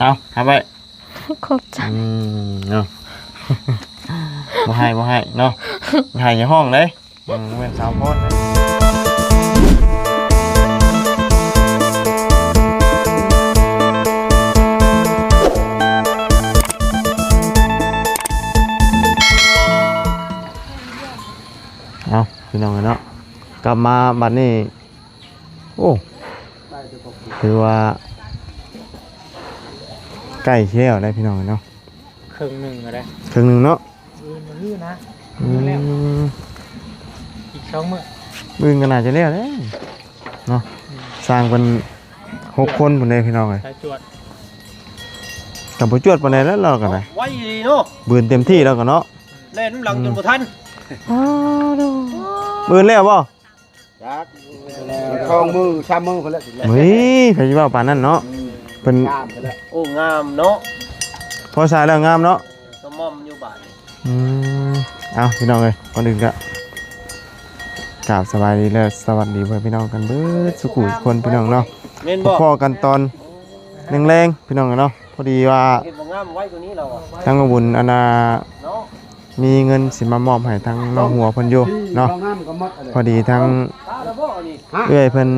เอาครับไปขอบใจเนาะบ่ให้เนาะบ่ให้ในห้องเลยเว้นสาวโพดเลยเอาพี่น้องเนาะกลับมาบัดนี้โอ้ถือว่าใกล้เชี่ยวได้พี่น้องเนาะครึ่งหนึ่งก็ได้ ครึ่งหนึ่งเนาะมันลื่นนะอีก2 มื้อบึ้งกันอาจจะเลี้ยวเลยเนาะสร้างเป็น6 คนคนใดพี่น้องเลยสายจวดกับผู้จวดคนใดแล้วเรากันเลยไว้ดีเนาะบืนเต็มที่แล้วกันเนาะเล่นหลังจนบ่ทันบืนแล้วบ่ทองมือชามมือคนละเฮ้ยใครจะว่าป่านนั้นเนาะเป็น โอ้งามเนาะพอสายแล้วงามเนาะสมอมอยู่บ้านเอาพี่น้องเลยก่อนอื่นก็กราบสบายดีและสวัสดีเพื่อนพี่น้องกันเบิดสุขุคนพี่น้องเนาะพ่อกันตอนแรงๆพี่น้องเนาะพอดีว่าทั้งบุญอนามีเงินสิมามอบให้ทั้งน้องหัวเพิ่นอยู่เนาะพอดีทั้งเอื้อยเพิ่น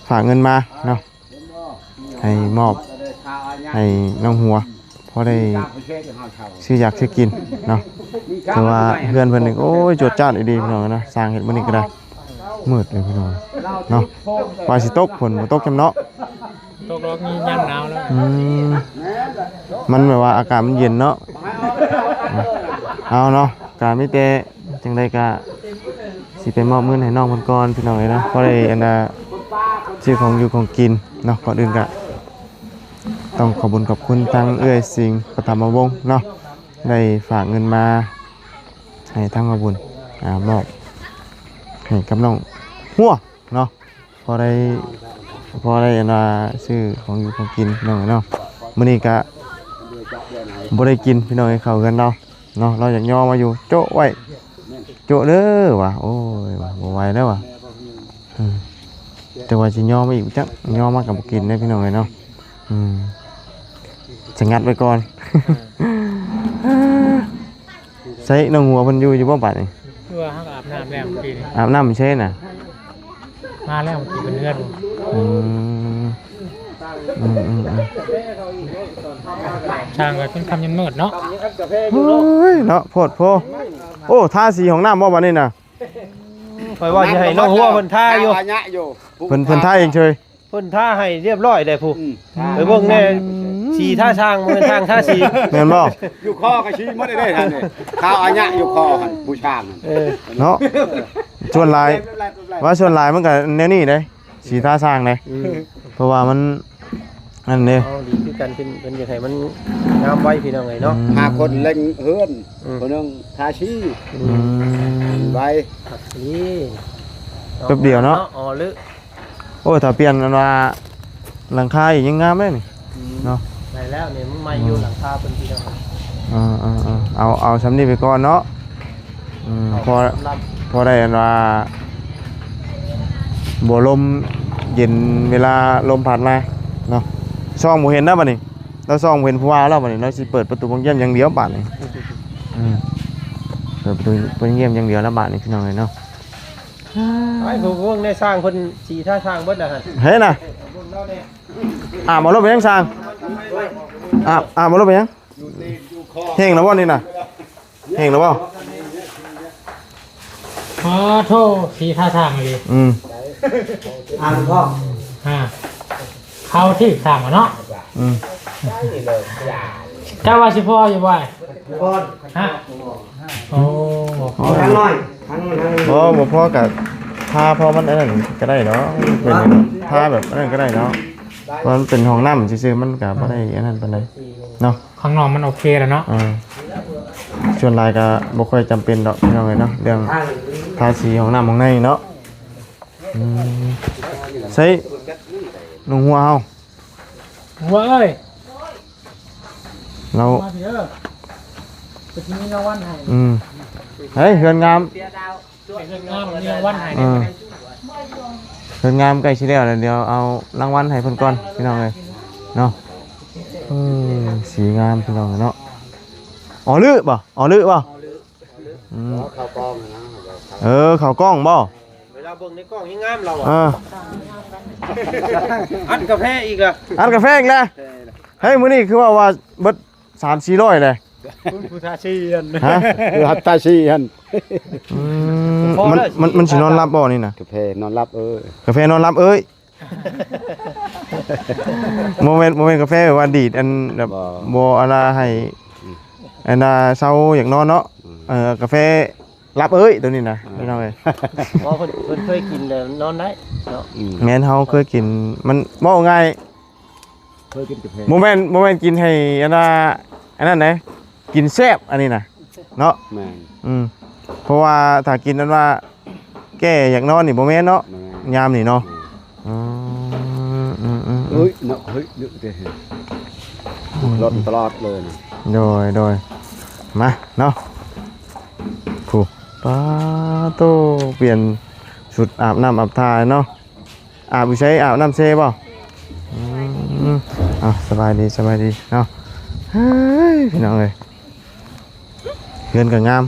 ฝากเงินมาเนาะให้มอบให้น้องหัวพอได้ซื้ออยากซื้อกินเนาะแต่ว่าเพื่อนเพิ่นนี่โอ้ยจดจ้านดีพี่น้องนะสร้างเฮ็ดมื้อนี้ก็ได้มืดเลยพี่น้องเนาะว่าสิตกฝนบ่ตกจำเนาะตกรอบนี้ยามหนาวแล้วมันแบบว่าอากาศมันเย็นเนาะเอาเนาะกามีแต่จังได๋ก็สิไปมอบเงินให้น้องเพิ่นก่อนพี่น้องเอ้ยนะพอได้อันน่ะซื้อของอยู่ของกินเนาะก่อนอื่นก็ต้องขอบคุณขอบคุณทางเอื้อยสิงห์ปฐมวงศ์เนาะได้ฝากเงินมาให้ทางขอบคุณมอบให้กับน้องหัวเนาะพอได้อันว่าซื้อของอยู่ของกินน้องเนาะมื้อนี้ก็บ่ได้กินพี่น้องให้เข้ากันเนาะเราอยากย่อมาอยู่โจ๊ะไว้โจ๊ะเด้อว่ะโอ้ยว่ะบ่ไหวแล้วว่ะแต่ว่าสิย่อมาอีกจักย่อมากับบ่กินได้พี่น้องเนาะจะงัดไว้ก่อนใช้น้องหัวเพิ่นอยู่บ่บัดนี่คือว่าเฮาอาบน้ำแล้วเมื่อกี้นี่อาบน้ำใช่น่ะมาแล้วเมื่อกี้เป็นเลือดช่างก็เป็นคำยันมืดเนาะโอ้ยเนาะโพดโพโอ้ทาสีของน้ำบ่บัดนี้น่ะข่อยว่าสิให้น้องหัวเพิ่นท่าอยู่เพิ่นท่าเองเฉยเพิ่นท่าให้เรียบร้อยได้ผู้ไปเบิ่งแน่สีท่าช่างบ่แม่นทางท่าสีแม่นบ่อยู่คอก็ชี้บ่ได้ท่านนี่ข้าวอาญะอยู่คอหั่นผู้ช่างเนาะส่วนหลายว่าส่วนหลายมันก็แนวนี้เด้สีท่าสร้างเด้เพราะว่ามันนั่นเด้ดีคือกันเป็นอยากให้มันงามไว้พี่น้องเอ้ยเนาะ5 คนเล็งเฮือนคนนึงทาชี้ไว้นี่แป๊บเดียวเนาะอ๋อลึโอ้ถ้าเปลี่ยนอันว่าหลังคาอีกยังงามเลยนี่เนาะได้แล้วเนี่ยมันใหม่อยู่หลังคาเป็นพี่น้องเอาซ้ำนี้ไปก่อนเนาะพอได้อันว่าบัวลมเย็นเวลาลมพัดมาเนาะซ่องบ่เห็นนะบัดนี้เราซ่องเห็นผู้ว่าแล้วบัดนี้เราสิเปิดประตูห้องเยี่ยมอย่างเดียวบัดนี้เปิดประตูห้องเยี่ยมอย่างเดียวแล้วบัดนี้พี่น้องเอ้ยเนาะไอ้พวกได้สร้างคนสีท่าสร้างเบิดแล้วฮะเฮ้ยน่ะมารถไปยังสร้างมารถไปยังเฮงแล้วบ่นี่น่ะเฮงแล้วบ่ขอโทษสีท่าทางเลยพ่อเขาที่ทางเนาะเจ้าว่าสิพ่ออยู่บ่ฮะโอ้ทางน้อยบ่พ่อกับท่าพ่อมันอันนั้นก็ได้เนาะเป็นท่าแบบอันนั้นก็ได้เนาะเพราะมันเป็นห้องน้ำซื่อๆมันก็บ่ได้อันนั้นปานใดเนาะข้างนอกมันโอเคแล้วเนาะส่วนลายก็บ่ค่อยจำเป็นดอกพี่น้องเอ้ยเนาะเรื่องทาสีห้องน้ำห้องในเนาะใส่น้องหัวเฮาหัวเอ้ยเรามาเด้อจะมีรางวัลให้เฮ้ยเฮือนงามเฮือนงามมีรางวัลให้ เพิ่นงามใกล้สิแล้วแล้วเดี๋ยวเอารางวัลให้เพิ่นก่อนพี่น้องเอ้ยเนาะสีงามพี่น้องเนาะอ๋อลือบ่อืม เขากองนะ เขากล้องบ่ เวลาเบิ่งในกล้องยังงามเรา เอ อ่ะ อ อัดกาแฟอีกอ่ะ อันกาแฟอีกแล้วเฮ้ยมื้อนี้คือว่าเบิด3-400เลย ผู้ทาชีอัน ฮะ คือฮัตตาชีฮัน มันสินอนรับบ่นี่น่ะ กาแฟนอนรับกาแฟนอนรับเอ้ยโมเมนต์กาแฟแบบว่าดีดอันแบบบ่อะไรให้อันน่ะเซาอยากนอนเนาะกาแฟรับเอ้ยตัวนี้นะพี่น้องเอ้ย เพราะเพิ่นเคยกินแล้วนอนได้เนาะ แม่นเฮาเคยกินมันบ่ง่าย เคยกินกาแฟ โมเมนต์กินให้อันนั้นนะกินแซ่บอันนี้นะเนาะ แม่น เพราะว่าถ้ากินนั้นว่าแก้อยากนอนนี่บ่แม่นเนาะ แม่น ยามนี่เนาะเฮ้ยเนาะเฮ้ยเยอะเด้รถตลอดเลยนะ โดยมาเนาะผู้ป้าโตเปลี่ยนชุดอาบน้ำอาบท่าเนาะอาบอยู่ใช้อาบน้ำเซ่บ่สบายดีเนาะเฮ้ยพี่น้องเอ้ยเงินก็งาม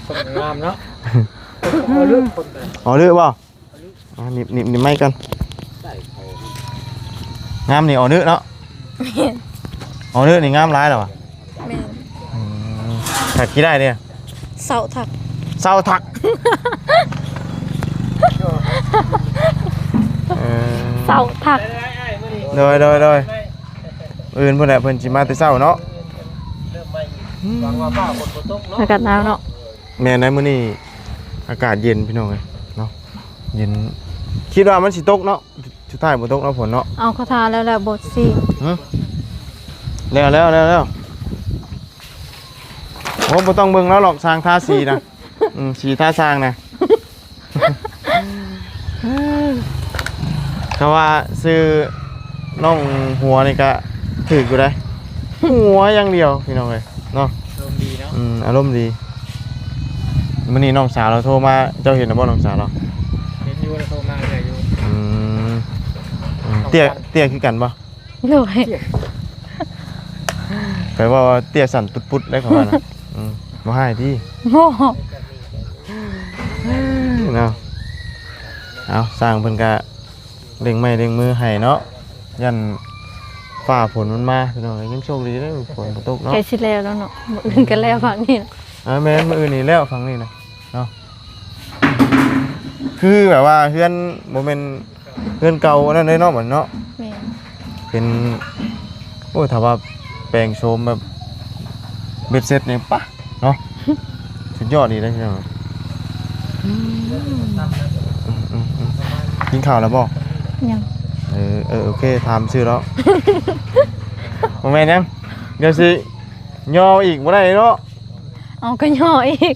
คนงามเนาะ อ๋อเลือกบ่นิบไม่กันงามนี่อ๋อเลือกเนาะอ๋อเลือกนี่งามร้ายเหรอวะ แม่น ถักกี่ได้เนี่ย เสาถัก เศร้าถักเสาถัก โดยอื่นเพิ่นแหละเพิ่นสิมาแต่เช้าเนาะ หวังว่าฟ้าฝนบ่ตกเนาะ อากาศหนาวเนาะ แม่ในมื้อนี้อากาศเย็นพี่น้องเอ้ยเนาะเย็นคิดว่ามันสิตกเนาะสุดท้ายบ่ตกเนาะฝนเนาะ เอาเขาทาแล้วแหละบทสิ แล้วโอ้บ่ต้องเบิ่งแล้วหรอกสร้างทาสีนะสีทาสร้างนะเขาว่าซื้อน้องหัวนี่ก็ถูกอยู่ได้หัวอย่างเดียวพี่น้องเอ้ยเนาะ ลมดีเนาะ อารมณ์ดีมื้อนี้น้องสาวเราโทรมาเจ้าเห็นแล้วบ่น้องสาวเรา เห็นอยู่แล้วโทรมาเลยอยู่ เตี้ยคือกันบ่ โดย แปลว่าเตี้ยสั่นปุดๆได้ของมันนะบ่ให้ที่ โง่ เนาะเอาสร้างเพิ่นก็เร่งไม้เร่งมือให้เนาะยันฟ้าฝนมันมาพี่น้องยังโชคดีเด้อฝนบ่ตกเนาะ ใกล้สิแล้วเนาะมื้ออื่นก็แล้วฝั่งนี้นะ แม่นมื้ออื่นนี่แล้วฟังนี่นะเนาะคือแบบว่าเฮือนบ่แม่นเฮือนเก่าอันนั้นเลยเนาะบัดเนาะ แม่น เป็นโอ้ยถ้าว่าแปลงโฉมแบบเบ็ดเสร็จนี่ปะเนาะ สุดยอดดีเลยพี่น้องกินข้าวแล้วบ่ ยัง โอเคถามชื่อแล้วบ่แม่นยังเดี๋ยวสิย่ออีกบ่ได้เนาะ เอาก็ย่ออีก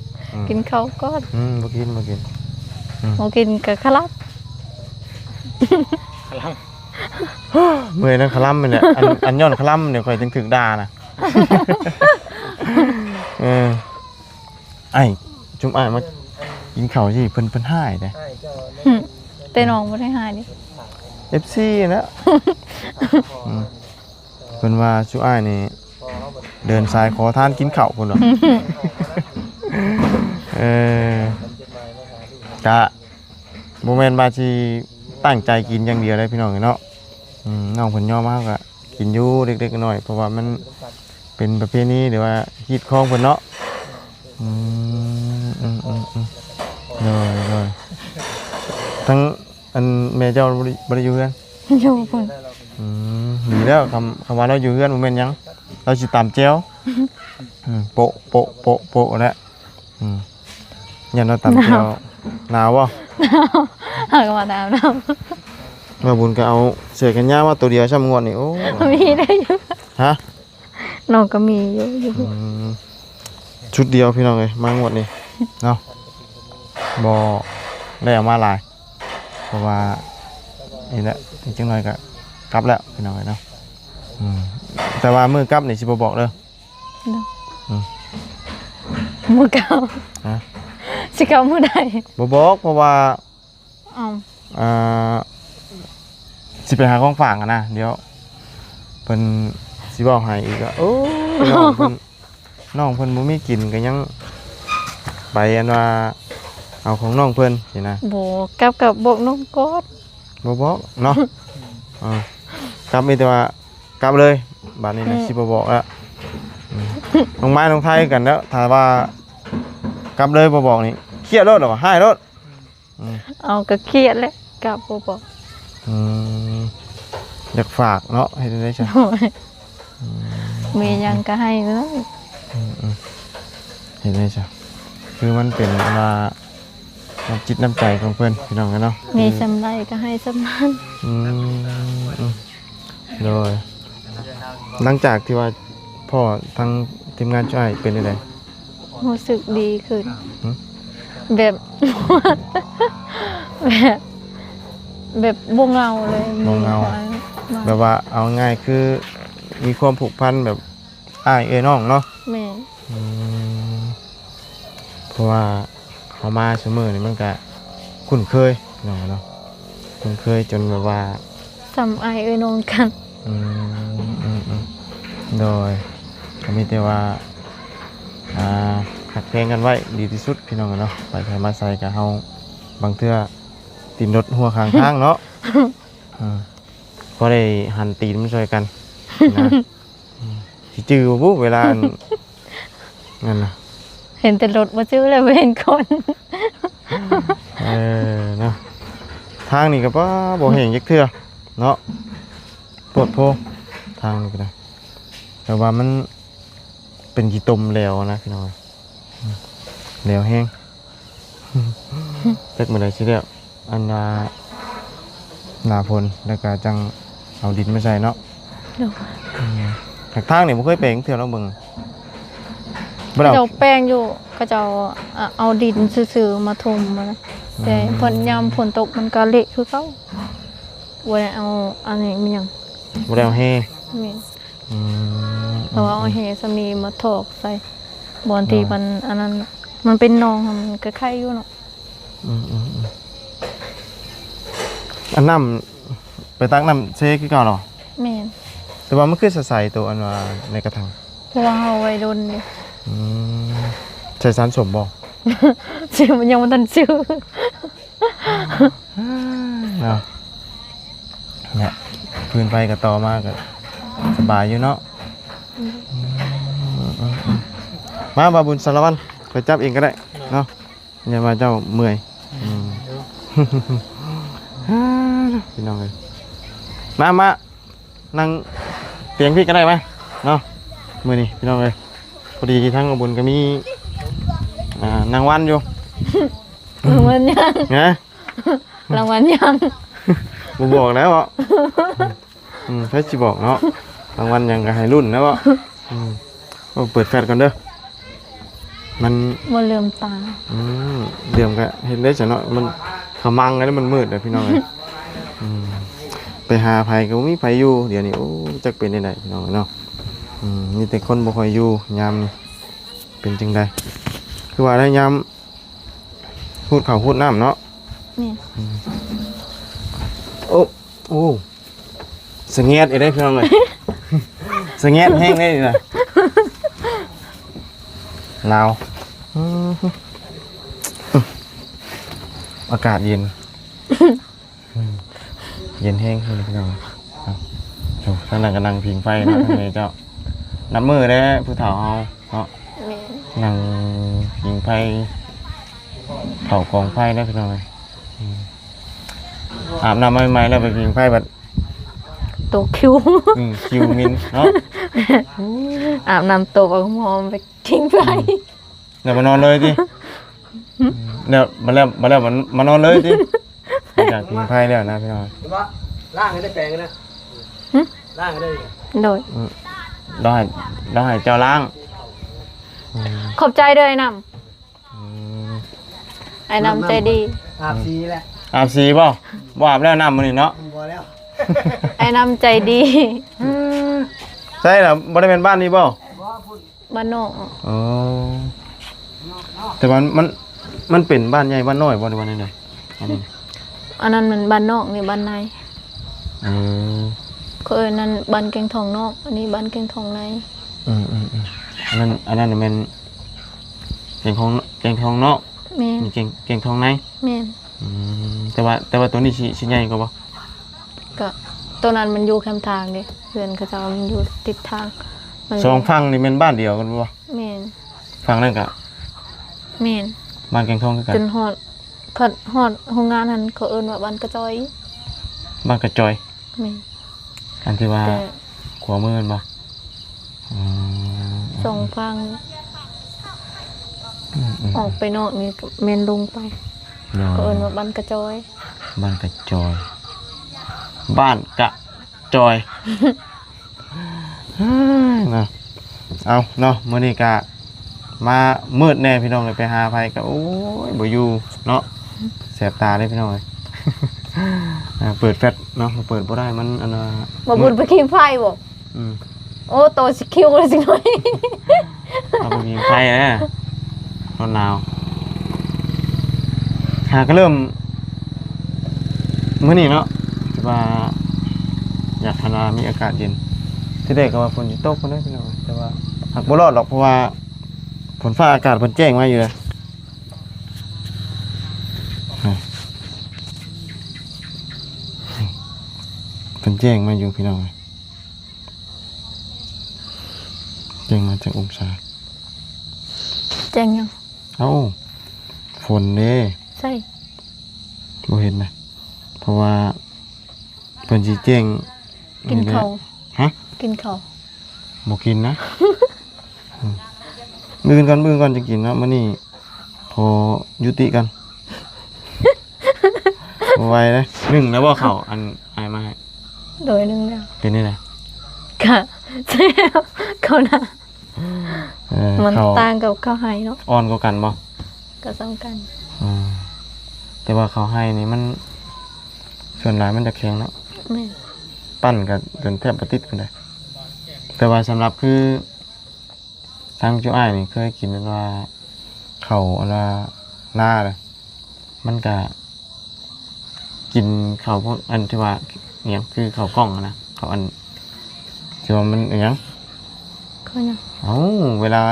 กินข้าวก่อน บ่กิน บ่กินก็คลับ กำลัง เมื่อยนั่นคลำเนี่ยอันย้อนคลำเนี่ยข่อยถึงถึกด่านะไอ้จุ่มอ้ายมากินข้าวสิเพิ่นหายเด้ แต่น้องบ่ได้หายดิ FC นะเพิ่นว่าจุ่มอ้ายนี่เดินสายขอทานกินข้าวพุ่นเหรอกะบ่แม่นว่าสิตั้งใจกินอย่างเดียวได้พี่น้องเนาะน้องเพิ่นย่อมาก็กินอยู่เด็กๆน้อยเพราะว่ามันเป็นประเพณีหรือว่าฮีตของเพิ่นเนาะเลยทั้งอันแม่เจ้าบ่ได้อยู่เฮือน อยู่พุ่น ดีแล้วคำว่าเราอยู่เฮือนบ่แม่นหยังเราสิตำแจ่วโปะแล้วยันเราตำแจ่วหนาวบ่ หากมาดามน้ มาบุญก็เอาเสื้อกันยาวมาตัวเดียวช่ำงวดนี่โอ้ ำมีได้อยู่ ฮะ น้องก็มีอยู่ ชุดเดียวพี่น้องเลยมางวดนี้เนาะบ่ได้เอามาหลายเพราะว่านี่แหละจริงๆหน่อยก็กลับแล้วพี่น้องเลยเนาะแต่ว่ามื้อกลับนี่สิบ่บอกเด้อ มือเก่า ฮะ สิเก่ามือใด บ่บอกเพราะว่า เอา อ่าสิไปหาของฝากอะนะเดี๋ยวเพิ่นสิบอกให้อีกอะโอ้ยน้องเพิ่นบ่มีกินก็ยังไปอันว่าเอาของน้องเพิ่นสินะ โบกับบกน้องกอด บ่บอกเนาะกลับมีแต่ว่ากลับเลยบัดนี้นะสิบ่บอกแล้วน้องไม้น้องไทยกันแล้วถ้าว่ากลับเลยบ่บอกนี่เครียดรถหรอหายรถ เอาก็เครียดแหละกับบ่บอก อยากฝากเนาะให้ได้ใช่ โอ้ยมีหยังก็ให้เลย เห็นได้ใช่คือมันเป็นว่าน้ำจิตน้ำใจของเพื่อนพี่น้องกันเนาะ มีสำไรก็ให้สำนั้น โดยหลังจากที่ว่าพ่อทั้งทีมงานช่วยเป็นยังไง รู้สึกดีขึ้น หืม แบบ แบบบ่เหงาเลย บ่เหงา แบบว่าเอาง่ายคือมีความผูกพันแบบอ้ายเอ้ยน้องเนาะ แม่ เพราะว่าเขามาเสมอนี่มันก็คุ้นเคยพี่น้องเนาะคุ้นเคยจนแบบว่า สำอายเอ้ยน้องกัน โดยก็มีแต่ว่าหักเพลงกันไว้ดีที่สุดพี่น้องกันเนาะไปใส่มาใส่กับเฮาบางเทื่อตีนรถหัวข้างทางเนาะก็ได้หันตีนมาช่วยกันนะสิจื้อบ่เวลางั้นนะ เห็นแต่รถบ่ชื่อเลยเห็นคน เนาะทางนี้ก็บ่เห็นจักเทื่อเนาะปวดโพทางนี้ก็ได้แต่ว่ามันเป็นกี่ตมแล้วนะพี่น้องแล้วแห้งจักมื้อใดสิแล้วอันหน้าฝนแล้วก็จังเอาดินมาใส่เนาะทางนี่บ่เคยไปจักเทื่อเนาะเบิ่งบ่ได้ เจ้าแป้งอยู่ก็เจ้าเอาดินซื่อๆมาถมมานะแต่ฝนยามฝนตกมันก็เละคือเก่าบ่ได้เอาอันนี้มันหยัง บ่ได้เอาแห้ แม่เพราะว่าเอาแฮสมีมาถอกใส่บอนที่มันอันนั้นมันเป็นหนองมันก็ไข่อยู่เนาะ อันน้ำไปตักน้ำเซคือเก่าเนาะ แม่น แต่ว่ามันคือใสๆตัวอันว่าในกระถาง เพราะว่าเฮาไว้ดนนี่ ใช้สารสมบ่ ชื่อมันยังบ่ทันชื่อ เนาะเนี่ยพื้นไฟกับต่อมากก็สบายอยู่เนาะมาบาบุญสารวัตรไปจับเองก็ได้เนาะอย่ามาเจ้าเมื่อยพี่น้องเลยมานั่งเตียงพี่ก็ได้ไหมเนาะมือนี่พี่น้องเลยพอดีทั้งบาบุญก็มีนางวันอยู่ รางวัลยัง ไง รางวัลยัง บ่บอกแล้วบ่เพิ่นสิบอกเนาะรางวัลหยังก็ให้รุ่นแล้วบ่เปิดแฟลชก่อนเด้อมัน บ่ลืมตา เดี๋ยวก็เห็นได้จังเนาะมันขมังแล้วมันมืดเด้อพี่น้องเอ้ยไปหาไผก็บ่มีไผอยู่เดี๋ยวนี้โอ้จักเป็นได้ไดพี่น้องเนาะมีแต่คนบ่ค่อยอยู่ยามนี้เป็นจังได๋คือว่าได้ยามพูดข้าวพูดน้ำเนาะ นี่ โอ้สงเงียดไอ้ได้พี่น้องเลยสงเงียดแห้งได้เลยนะลาวอากาศเย็นเย็นแห้งขึ้นพี่น้องโอ้ท่านนั่งก็นั่งพิงไฟนะท่านเจ้านับมือได้ผู้เฒ่าเอาเนาะ นี่ นั่งพิงไฟเผากองไฟได้พี่น้องเลยอาบน้ำใหม่ๆแล้วไปพิงไฟแบบ ตกคิว คิวมินเนาะ อาบน้ำตกเอาหอมไปทิ้งไป เดี๋ยวมานอนเลยดิเดี๋ยวมาแล้วมานอนเลยดิจากพิงไฟแล้วนะพี่น้อง ว่าล่างให้ได้แปลงนะล่างให้ได้ โดย เราให้เจ้าล้าง ขอบใจด้วยไอ้นำไอ้นำใจดี อาบซีแหละ อาบสีบ่อาบแล้วน้ำมันนี่เนาะ พอแล้ว ไอ้นำใจดี ใช่เหรอบ่ได้เป็นบ้านนี้บ่ บ้านนอก อ๋อแต่มันเป็นบ้านใหญ่บ้านน้อยบ่ในวันนี้เลยอันนี้ อันนั้นมันบ้านนอกนี่บ้านใน เออ เขาเอิ้นนั่นบ้านแกงทองนอกอันนี้บ้านแกงทองใน อันนั้นน่ะแม่นแกงทองเนาะ แม่น นี่แกงทองใน แม่น แต่ว่าตัวนี้สิใหญ่กว่าบ่ ก็ตัวนั้นมันอยู่แคมทางเด้เพื่อนเขาเจ้ามันอยู่ติดทางมัน สองฝั่งนี่แม่นบ้านเดียวกันบ่ แม่น ฝั่งนั้นก็ แม่น บ้านแกงทองคือกัน จนฮอดเขาฮอดโรงงานนั้นเขาเอิ้นว่าบ้านกระจอย บ้านกระจอย แม่น อันที่ว่า แต่ ขวามือมันบ่ สองฟังออกไปนอกนี่ก็แม่นลงไปเขาเอิ้นว่าบ้านกระจอย บ้านกระจอย บ้านกระจอยนะเอาเนาะมื้อนี้ก็มามืดแน่พี่น้องเลยไปหาไผก็โอ้ยบ่อยู่เนาะแสบตาเลยพี่น้องเอ้ย เปิดแฟลชเนาะเปิดบ่ได้มันอันน่ะ บ่บุญไปกินไฟบ่ อืม โอ้โตสิคิวเลยสิหน่อย เอาไปยิงไฟนะร้อนหนาวหาก็เริ่มมื้อนี้เนาะที่ว่าอยากพนามีอากาศเย็นที่แรกก็ว่าฝนสิตกพุ่นเด้อพี่น้องแต่ว่าหากบ่รอดหรอกเพราะว่าฝนฟ้าอากาศเพิ่นแจ้งมาอยู่เลยเพิ่นแจ้งมาอยู่พี่น้องแจ้งมาจากองศา แจ้งยัง เอ้าฝนเด้ ใช่ บ่เห็นนะเพราะว่าเพิ่นสิแจ้ง กินข้าว ฮะ กินข้าว บ่กินนะ มื้อก่อนจะกินเนาะมื้อนี้พอยุติกัน บ่ไหวเด้นึ่งแล้วบ่เข้าอันอายมาให้ โดยหนึงแล้ว เป็นนี่แหละ ค่ะใช่แล้วข้าวหน้า มัน เข้า ต่างกับข้าวไห้เนาะ อ่อนกว่ากันบ่ ก็สำคัญ อืมแต่ว่าเขาให้นี่มันส่วนหลายมันจะแข็งเนาะ แม่น ปั้นก็จนแทบบ่ติดกันได้แต่ว่าสำหรับคือทางเจ้าอ้ายนี่เคยกินว่าข้าวอันว่าหน้าเลยมันก็กินข้าวพวกอันที่ว่าอิหยังคือข้าวกล้องอะนะข้าวอันที่ว่ามันอิหยัง ข้าวหยัง เอ้าเวลา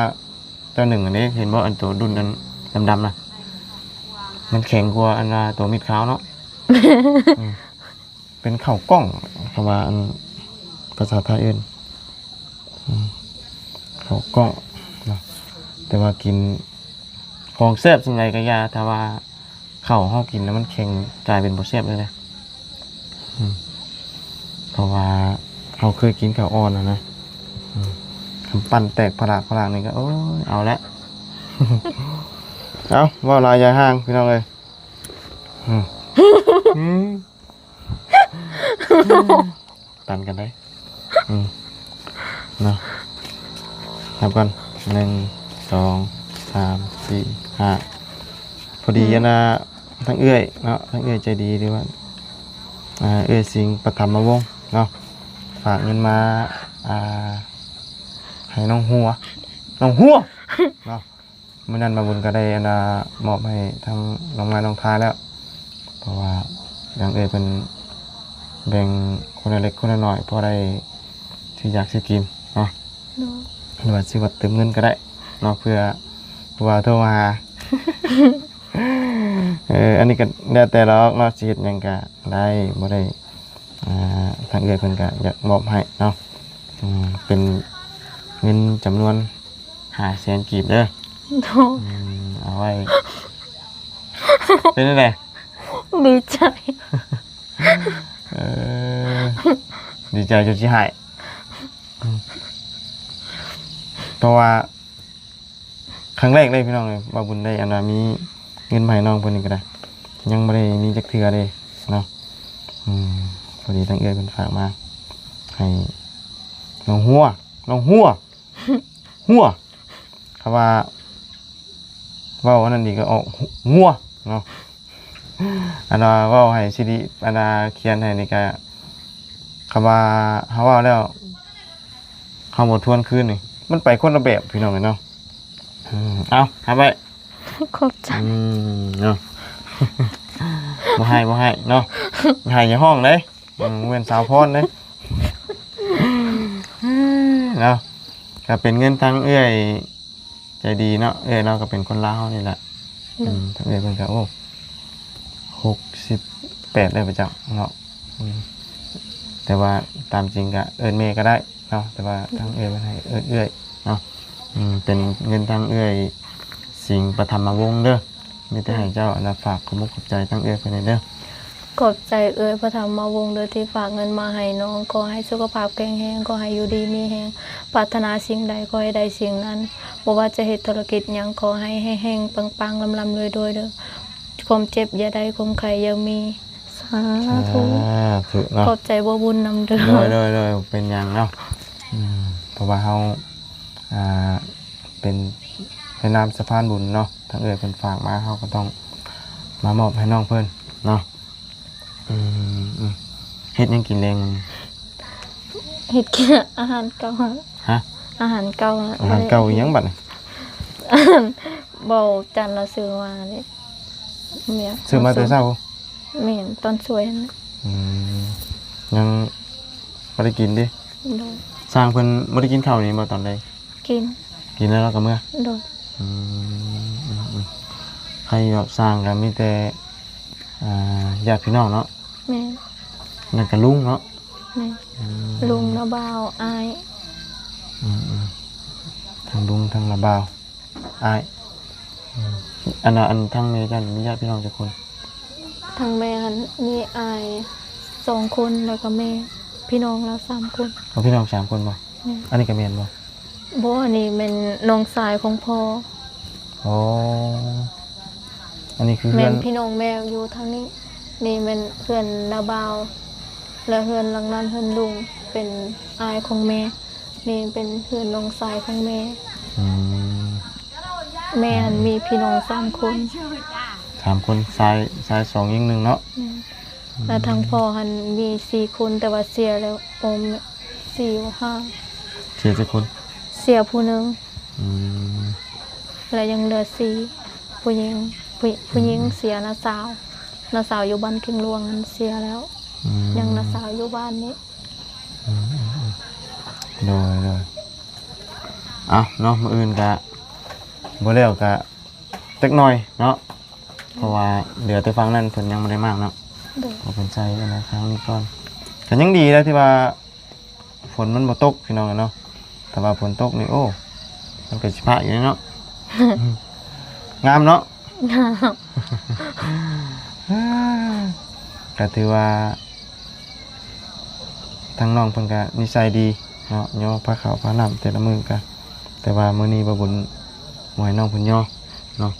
ตัวหนึ่งอันนี้เห็นว่าอันตัวดุนนั้นดำๆนะมันแข็งกว่าอันว่าตัวมีดขาวเนาะ อืมเป็นข้าวกล้องคำว่าอันภาษาไทยเอิ้นข้าวกล้องเนาะแต่ว่ากินของแซ่บสำไรก็ยาแต่ว่าข้าวเฮากินแล้วมันแข็งกลายเป็นบ่แซ่บเลยนะเพราะว่าเฮาเคยกินข้าวอ่อนนะคำปั้นแตกพลากนี่ก็โอ้ยเอาละ เอาว่าลายยายห้างพี่น้องเลยตันกันได้เนาะนับกัน1 2 3 4 5พอดีนะทั้งเอื้อยเนาะทั้งเอื้อยใจดีดีว่าเอื้อยสิงห์ปฐมวงศ์เนาะฝากเงินมาให้น้องหัวเนาะเมื่อนั้นมาบุญก็ได้มอบให้ทั้งน้องไม้น้องทายแล้วเพราะว่าอย่างเป็นแบ่งคนละเล็กคนละน้อยพอได้ที่อยากซื้อกินเนาะ เนาะ หรือว่าซื้อบัตรเติมเงินก็ได้เนาะเพื่อว่าโทรมาหา อันนี้ก็แล้วแต่เราเนาะสิเฮ็ดหยังก็ได้บ่ได้ทางเอื้อยเพิ่นก็อยากมอบให้เนาะเป็นเงินจำนวน500,000 กีบเด้อ เนาะ เอาไว้ เป็นอะไร ดีใจ ดีใจจนสิหายเพราะว่าครั้งแรกเลยพี่น้องเลยว่าบุญได้มีเงินมาให้น้องเพิ่นนี่ก็ได้ ยังไม่ได้มีจักเทื่อเลยเนาะพอดีทั้งเอื้อยเพิ่นฝากมาให้น้องหัวคำว่าเว้าอันนั้นดีก็ออกหัวเนาะเว้าให้สิริเขียนให้นี่ก็คำว่าเฮาเว้าแล้วเฮาบ่ทวนคืนนี่มันไปคนละแบบพี่น้องเนาะเอาหาไป ขอบใจ เนาะ บ่ให้เนาะให้ในห้องเด้เว้นสาวพรเด้เนาะก็เป็นเงินทางเอื้อยใจดีเนาะเราก็เป็นคนลาวนี่แหละทางเอื้อยเพิ่นก็โอ้68ได้ประจักเนาะแต่ว่าตามจริงก็เอิ้นแม่ก็ได้เนาะแต่ว่าทางเอื้อยเพิ่นให้เอื้อยเนาะเป็นเงินทางเอื้อยสิงห์ประธรรมวงศ์เด้อมีแต่ให้เจ้าอันฝากขอบคุณขอบใจทางเอื้อยเพิ่นเด้อ ขอบใจพระธรรมวงศ์โดยที่ฝากเงินมาให้น้องขอให้สุขภาพแข็งแรงขอให้อยู่ดีมีแรงปรารถนาสิ่งใดขอให้ได้สิ่งนั้นบ่ว่าจะเฮ็ดธุรกิจหยังขอให้แห้งๆปังๆลำๆรวยๆเด้อความเจ็บอย่าได้ความไข้อย่ามีสาธุขอบใจบ่บุญนำเด้อเลยเป็นอย่างเนาะเพราะว่าเฮาเป็นนามสะพานบุญเนาะทางเพิ่นฝากมาเฮาก็ต้องมามอบให้น้องเพิ่นเนาะเฮ็ดยังกินแรง เฮ็ดกินอาหารเก่าฮะอาหารเก่าอีหยังบัดนี่บ่จันเราซื้อมานี่แม่ซื้อมาแต่เช้าแม่นตอนสวยนั่นยังบ่ได้กินดิสร้างเพิ่นบ่ได้กินข้าวนี่บ่ตอนใดกินแล้วเราก็เมื่อโดนใครแบบสร้างก็มีแต่ญาติพี่น้องเนาะแม่นั่นก็ลุงเนาะแม่ลุงระบ่าวอายทั้งลุงทั้งระบ่าวอายอันทั้งแม่จันมีญาติพี่น้องจักคนทั้งแม่มีอาย2คนแล้วก็แม่พี่น้องเรา3คนเอาพี่น้อง3คนบ่อันนี้ก็แม่นบ่บ่อันนี้เป็นน้องชายของพ่ออ๋ออันนี้คือแม่พี่น้องแม่อยู่ทางนี้นี่เป็นเพื่อนนาบ่าวแล้วเพื่อนหลังนั้นเพื่อนลุงเป็นอายของแม่นี่เป็นเพื่อนน้องชายของแม่แม่มีพี่น้อง3คนชาย2หญิง1เนาะแล้วทางพ่อมี4คนแต่ว่าเสียแล้ว4 5เสียจักคนเสียผู้นึงแล้วยังเหลือ4ผู้หญิงเสียน้าสาวอยู่บ้านเคียงหลวงนั้นเสียแล้วยังน้าสาวอยู่บ้านนี้โดยเนาะมื้ออื่นก็บ่แล้วก็จักหน่อยเนาะเพราะว่าเหลือแต่ฟังนั้นเพิ่นยังบ่ได้มากเนาะขอเป็นใจนะครั้งนี้ก่อนก็ยังดีแล้วที่ว่าฝนมันบ่ตกพี่น้องเนาะแต่ว่าฝนตกนี่โอ้มันก็สิพะอยู่เนาะงามเนาะก็ถือว่าทั้งน้องเพิ่นก็นิสัยดีเนาะย่อพระเขาพระน้ำแต่ละมื้อก็แต่ว่ามื้อนี้บ่บุญบ่ให้น้องเพิ่นย่อเนาะ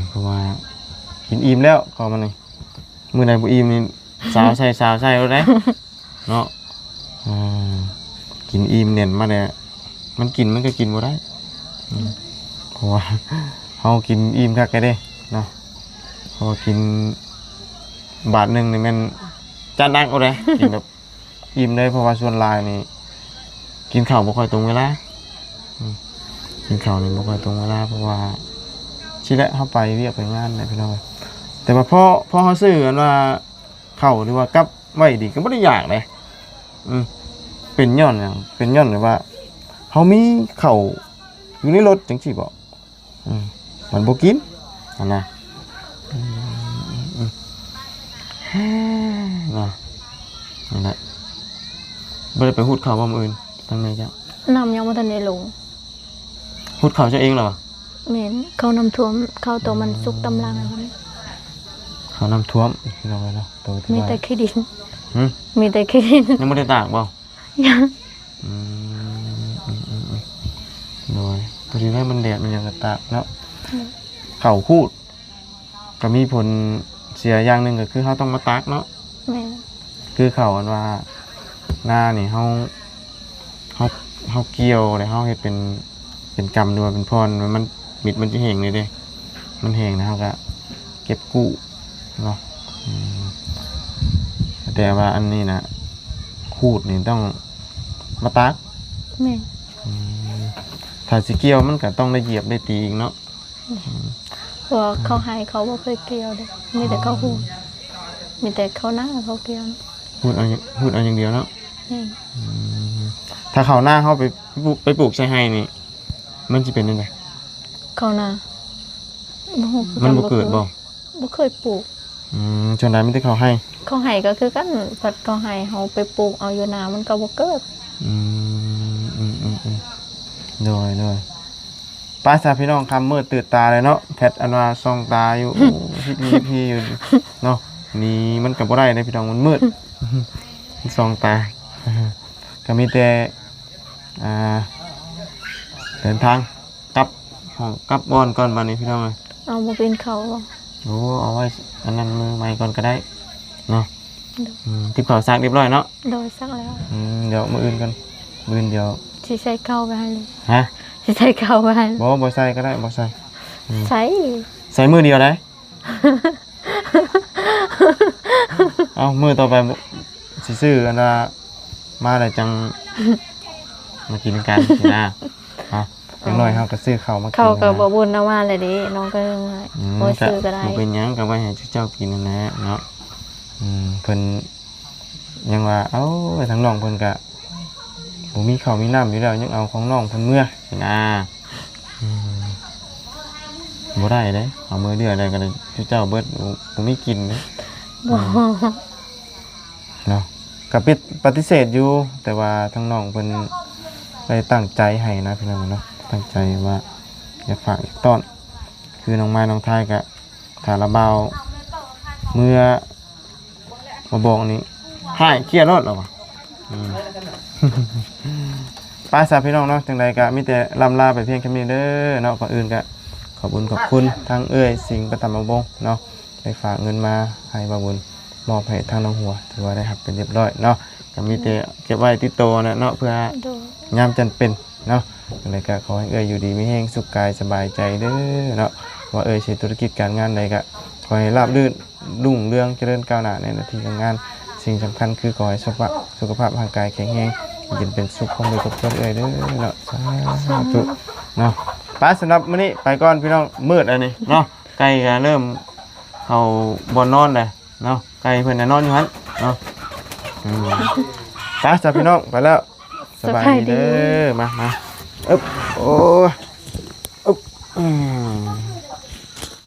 เพราะว่ากินอิ่มแล้วก็มันนี่มื้อใดบ่อิ่มนี่สาวใส่แล้วเด้เนาะกินอิ่มเน่นมาเนี่ยมันก็กินบ่ได้เพราะว่าเฮากินอิ่มคักแกเด้เนาะพอกินบาทนึงนี่แม่นจานนักเอาเด้กินแบบอิ่มเลยเพราะว่าส่วนหลายนี่กินข้าวบ่ค่อยตรงเวลากินข้าวนี่บ่ค่อยตรงเวลาเพราะว่าสิแลเฮาไปเวียกไปงานได้พี่น้องแต่ว่าพอเฮาซื้อกันว่าข้าวหรือว่ากับไว้ดีก็บ่ได้ยากเลยเป็นย้อนหยังเป็นย้อนเลยว่าเฮามีข้าวอยู่ในรถจังซี่บ่มันบ่กินอันน่ะนั่นแหละบ่ได้ไปฮูดข้าวบ่มื้ออื่นทางไหนจ้ะน้ำยังบ่ทันได้ลงฮูดข้าวซะเองเหรอแม่นเขาน้ำท่วมเขาตัวมันสุกตำลังเขาน้ำท่วมพี่น้องเนาะตัวที่มีแต่ขี้ดินมีแต่ขี้ดินยังบ่ได้ตากบ่ยังน้อยพอดีให้มันแดดมันยังกระตากเนาะเข่าคูดก็มีผลเสียอย่างหนึ่งก็คือเขาต้องมาตากเนาะคือเขาอันว่าหน้านี่เขาเกี่ยวเลยเขาเฮ็ดเป็นกำด้วยเป็นพรมันมิดมันจะแห้งเลยเด้มันแห้งนะเขาก็เก็บกู้เนาะแต่ว่าอันนี้นะคูดนี่ต้องมาตากถ้าสิเกี่ยวมันก็ต้องได้เหยียบได้ตีอีกเนาะ เพราะว่าเขาให้เขาบ่เคยเกี่ยวเลยมีแต่เขาหูมีแต่เขาหน้าเขาเกี่ยว พูดเอาอย่างเดียวเนาะ อืม ถ้าเขาหน้าเขาไปปลูกใช้ให้นี่มันจะเป็นยังไง เขาหน้าฮู้ มันบ่เกิดบ่ บ่เคยปลูก จนได้ไม่ได้เขาให้ เขาให้ก็คือกันพัดเขาให้เฮาไปปลูกเอาอยู่นามันก็บ่เกิด โดยป้าสาพี่น้องคำมืดตื่นตาเลยเนาะแพทอันว่าส่องตาอยู่ พี่อยู่เนาะนี่มันกับบ่ได้นะพี่น้องมันมืด ส่องตา ก็มีแต่เดินทางกลับห้องกลับบ้านก่อนวันนี้พี่น้องเลย เอาบ่เป็นเขาบ่ โอ้เอาไว้อันนั้นมือใหม่ก่อนก็ได้เนาะติดต่อซักเรียบร้อยเนาะ โดยสักแล้ว เดี๋ยวมืออื่นกันมืออื่นเดี๋ยว สิใส่เข้าไปให้เลย ฮะ สิใส่เข้าไปให้ บ่ใส่ก็ได้บ่ใส่ ใส่ ใส่มือเดียวได้ เอามือต่อไปสิซื้ออันว่ามาอะไรจัง มากินกันสินะอย่างน้อยเขาก็ซื้อข้าวมากิน เขาก็ นะ บ่บุญเอามาเลยเดิน้องก็บ่ซื้อก็ได้ บ่เป็นหยังก็ไว้ให้เจ้ากินนั่นแหละเนาะเพิ่นยังว่าเอ้าทางน้องเพิ่นก็บ่มีข้าวมีน้ำอยู่แล้วยังเอาของน้องเพิ่นเมื่อสินะบ่ได้เด้เอามือเดียวได้ก็ได้เจ้าเบิดบ่มีกินเด้ บ่ เนาะก็ปฏิเสธอยู่แต่ว่าทางน้องเพิ่นได้ตั้งใจให้นะพี่น้องเนาะตั้งใจว่าอยากฝากอีกต้อนคือน้องไม้น้องทายก็ถ้าระเบาเมื่อมาบอกนี่ให้เครียดรถหรอวะป้าสาพี่น้องเนาะจังใดก็มีแต่ลำลาไปเพียงแค่นี้เด้อเนาะก่อนอื่นก็ขอบคุณทั้งสิงห์ประตำบงเนาะได้ฝากเงินมาให้บาบุญมอบให้ทางน้องหัวถือว่าได้รับเป็นเรียบร้อยเนาะก็มีแต่เก็บไว้ที่โตนะเนาะเพื่อยามจำเป็นเนาะจังใดก็ขอให้อยู่ดีมีแห้งสุขกายสบายใจเด้อเนาะว่าใช้ธุรกิจการงานใดก็ขอให้ราบรื่นรุ่งเรืองเจริญก้าวหน้าในหน้าที่การงานสิ่งสำคัญคือขอให้สุขภาพร่างกายแข็งแรงยินเป็นสุขของมือกับเพื่อนเด้อเนาะสาธุเนาะป้าสำหรับมื้อนี้ไปก่อนพี่น้องมืดอันนี้เนาะไก่ก็เริ่มเข้าบ่อนอนเลยเนาะไก่เพิ่นน่ะนอนอยู่หั่นเนาะป้าจ้าพี่น้องไปแล้วสบายดีเด้อมาอึ๊บโอ้อึ๊บ